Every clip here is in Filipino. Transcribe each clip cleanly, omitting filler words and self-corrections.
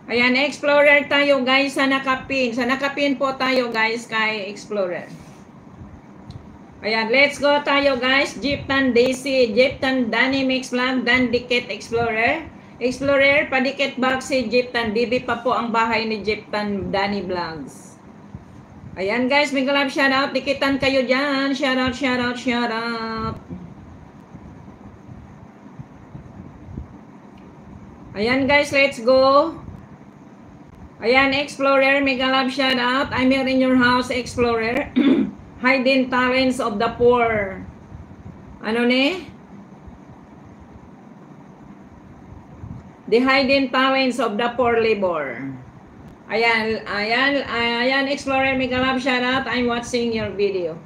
Ayan, Explorer tayo guys sa nakapin. Sa nakapin po tayo guys kay Explorer. Ayan, let's go tayo guys. Jeeptan Daisy, Jeeptan Danny Mix Vlog, Dan Dikit Explorer. Explorer, padikit bag si Jeeptan. Bibi pa po ang bahay ni Jeeptan Danny Vlogs. Ayan guys, big love shoutout. Dikitan kayo dyan. Shoutout, shoutout, shoutout. Ayan guys, let's go. Ayan, Explorer, mega love shoutout. I'm here in your house, Explorer. Hidden talents of the poor. Ano ne? The hidden talents of the poor labor. Ayan, Explorer, mega love shoutout. I'm watching your video.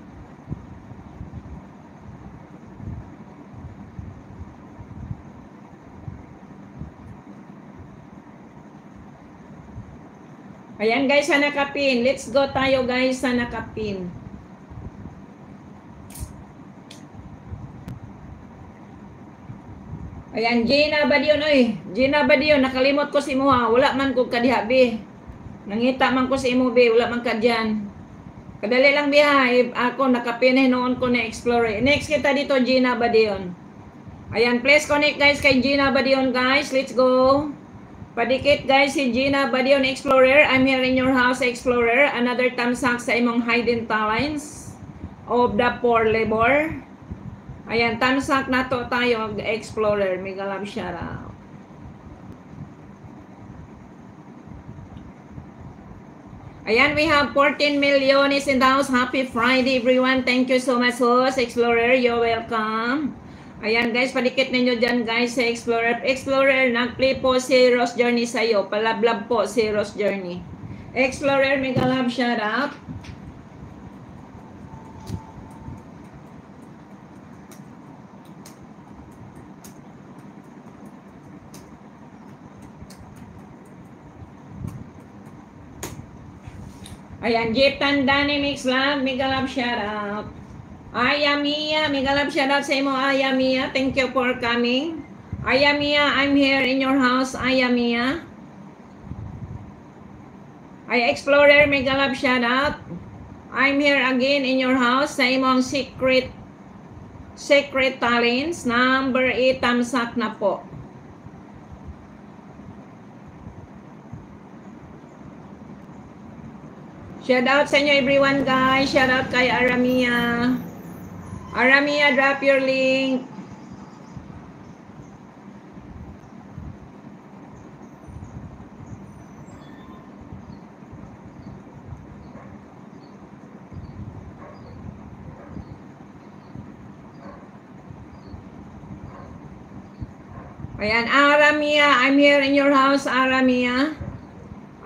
Ayan guys, sa nakapin. Let's go tayo guys sa nakapin. Ayan, Gina Badion, oy. Gina Badion, nakalimot ko si mo ha. Wala man ko kadiha, be. Nangita man ko si mo, be. Wala man ka dyan. Kadali lang, be ha. Ako, nakapin noon ko na Explorer. Next kita dito, Gina Badion. Ayan, please connect guys kay Gina Badion, guys. Let's go. Padikit guys si Gina Badion Explorer. I'm here in your house, Explorer. Another tamsak sa imong hidden talents of the poor labor. Ayan, tamsak na to tayo, Explorer. Mega love shoutout. Ayan, we have 14 million is in the house. Happy Friday, everyone. Thank you so much, host Explorer. You're welcome. Ayan guys, padikit ninyo dyan guys sa Explorer. Explorer, nag-play po si Rose Journey sa'yo. Palablab po si Rose Journey. Explorer, mega love shoutout. Ayan, Jeeptan Danny Mix Vlog, mega love shoutout. Ayamia, mega love shoutout sa imo, Ayamia. Thank you for coming. Ayamia, I'm here in your house, Ayamia. Ay, Explorer, mega love shoutout. I'm here again in your house sa imong secret talents. Number 8, tamsak na po. Shoutout sa inyo everyone guys. Shoutout kay Aramia. Aramia, drop your link. Ayan, Aramia, I'm here in your house, Aramia.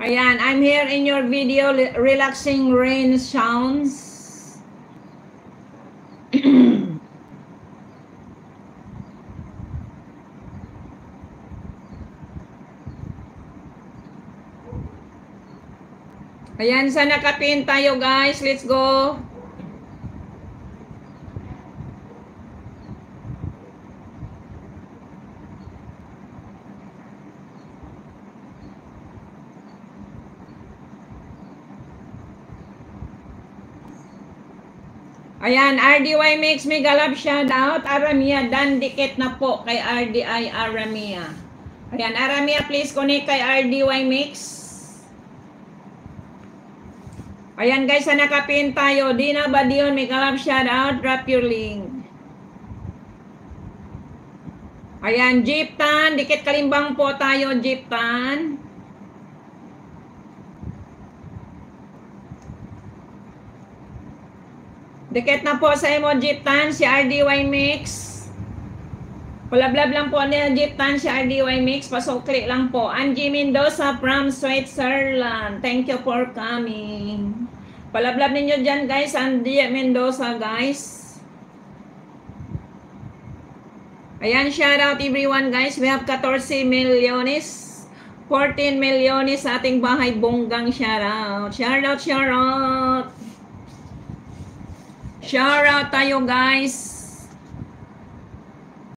Ayan, I'm here in your video, relaxing rain sounds. Ayan, sa nakapin tayo guys. Let's go. Ayan, RDY Mix, mega love shoutout. Aramia, dan dikit na po kay RDI Aramia. Ayan, Aramia, please connect kay RDY Mix. Ayan guys, sa nakapin tayo. Dina Badion, mega love shoutout. Drop your link. Ayan, Jeeptan, dikit kalimbang po tayo, Jeeptan. Dikit na po sa imo, Jeeptan, si RDY Mix. Palablab lang po niya, Jeeptan, si RDY Mix. Pasukli lang po. Angie Mendoza from Switzerland. Thank you for coming. Palablab ninyo dyan, guys. Angie Mendoza, guys. Ayan, shout out everyone, guys. We have 14 milyones. 14 milyones sa ating bahay. Bonggang shout out. Shout out, shout out. Shout out tayo guys.